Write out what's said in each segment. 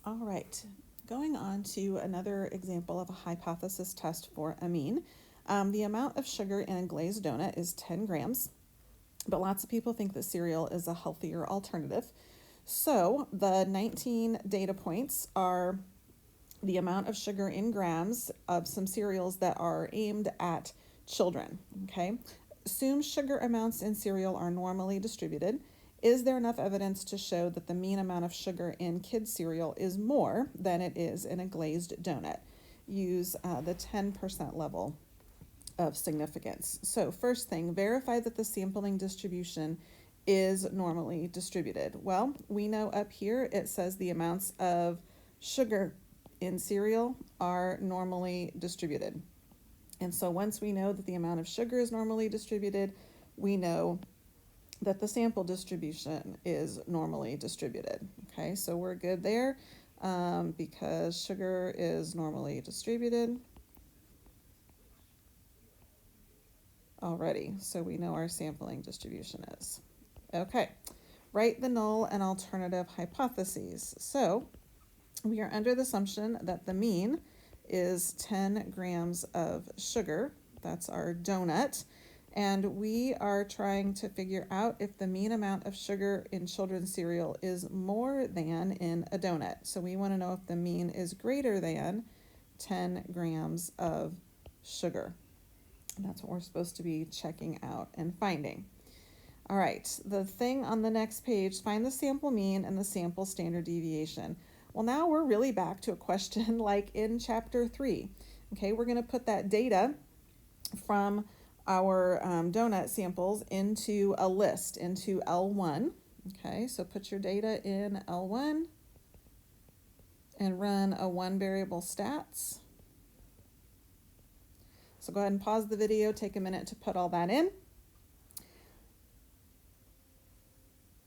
All right, going on to another example of a hypothesis test for a mean. The amount of sugar in a glazed donut is 10 grams, but lots of people think that cereal is a healthier alternative. So the 19 data points are the amount of sugar in grams of some cereals that are aimed at children, okay? Assume sugar amounts in cereal are normally distributed. Is there enough evidence to show that the mean amount of sugar in kids' cereal is more than it is in a glazed donut? Use the 10% level of significance. So first thing, verify that the sampling distribution is normally distributed. Well, we know up here it says the amounts of sugar in cereal are normally distributed. And so once we know that the amount of sugar is normally distributed, we know that the sample distribution is normally distributed. Okay, so we're good there because sugar is normally distributed already. So we know our sampling distribution is. Okay, write the null and alternative hypotheses. So we are under the assumption that the mean is 10 grams of sugar. That's our donut. And we are trying to figure out if the mean amount of sugar in children's cereal is more than in a donut. So we want to know if the mean is greater than 10 grams of sugar. And that's what we're supposed to be checking out and finding. All right, the thing on the next page, find the sample mean and the sample standard deviation. Well, now we're really back to a question like in chapter 3. Okay, we're going to put that data from our donut samples into a list, into L1. Okay, so put your data in L1 and run a one variable stats. So go ahead and pause the video, take a minute to put all that in.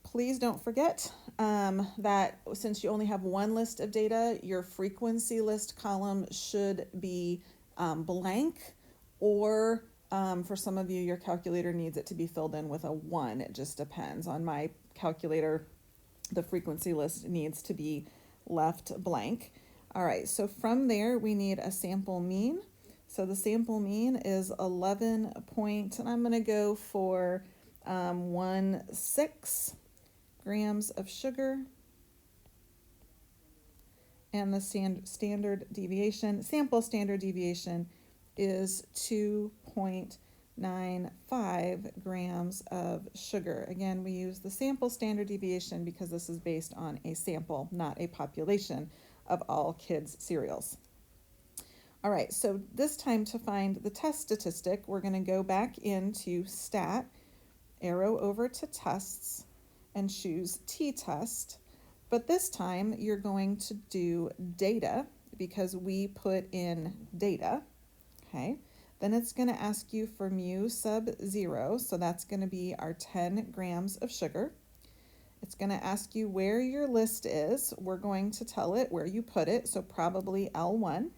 Please don't forget that since you only have one list of data, your frequency list column should be blank, or for some of you, your calculator needs it to be filled in with a 1. It just depends. On my calculator, the frequency list needs to be left blank. All right, so from there, we need a sample mean. So the sample mean is 11 point, and I'm going to go for 1.6 grams of sugar. And the standard deviation, sample standard deviation, is 2.95 grams of sugar. Again, we use the sample standard deviation because this is based on a sample, not a population of all kids' cereals. All right, so this time to find the test statistic, we're going to go back into stat, arrow over to tests, and choose t-test. But this time you're going to do data because we put in data. Okay, then it's going to ask you for mu sub 0, so that's going to be our 10 grams of sugar. It's going to ask you where your list is. We're going to tell it where you put it, so probably L1.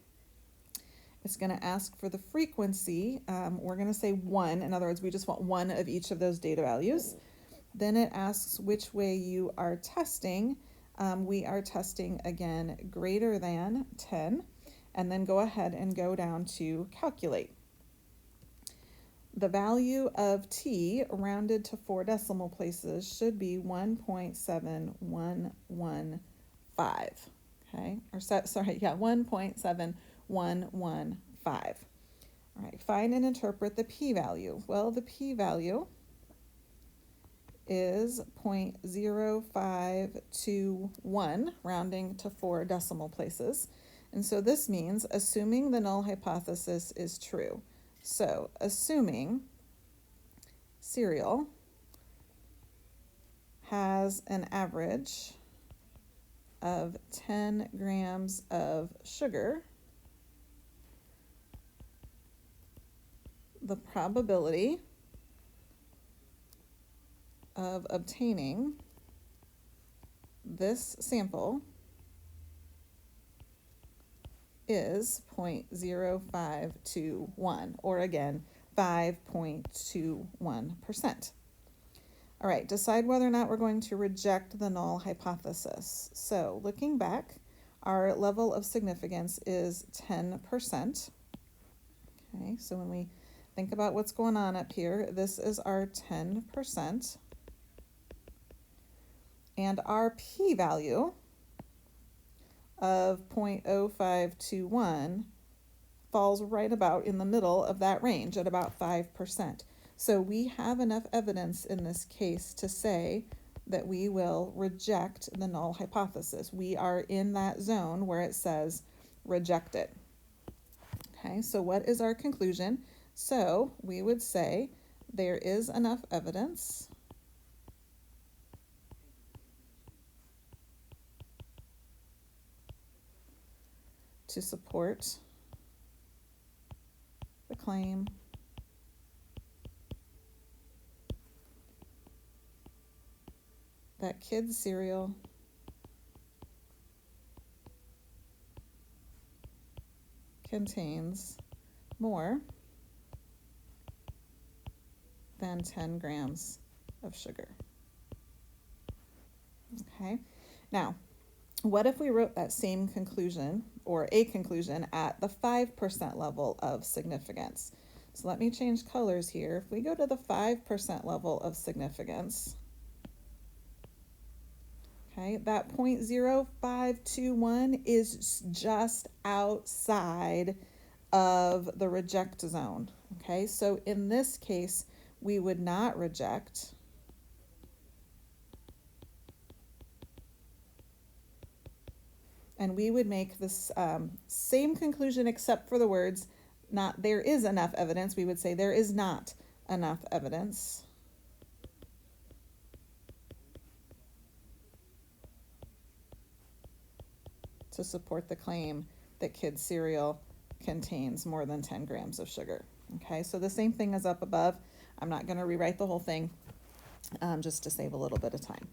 It's going to ask for the frequency. We're going to say 1. In other words, we just want one of each of those data values. Then it asks which way you are testing. We are testing, again, greater than 10. And then go ahead and go down to calculate. The value of t rounded to 4 decimal places should be 1.7115. Okay, or sorry, yeah, 1.7115. All right, find and interpret the p-value. Well, the p-value is 0.0521, rounding to 4 decimal places. And so this means assuming the null hypothesis is true. So assuming cereal has an average of 10 grams of sugar, the probability of obtaining this sample is 0.0521, or again, 5.21%. All right, decide whether or not we're going to reject the null hypothesis. So looking back, Our level of significance is 10%. Okay, so when we think about what's going on up here, this is our 10%. And our p-value of 0.0521 falls right about in the middle of that range at about 5%. So we have enough evidence in this case to say that we will reject the null hypothesis. We are in that zone where it says reject it. Okay, so what is our conclusion? So we would say there is enough evidence to support the claim that kids cereal contains more than 10 grams of sugar. Okay, now what if we wrote that same conclusion or a conclusion at the 5% level of significance? So let me change colors here. If we go to the 5% level of significance, okay, that 0.0521 is just outside of the reject zone. Okay, so in this case, we would not reject. And we would make this same conclusion except for the words, not there is enough evidence. We would say there is not enough evidence to support the claim that kids cereal contains more than 10 grams of sugar. Okay, so the same thing is up above. I'm not going to rewrite the whole thing just to save a little bit of time.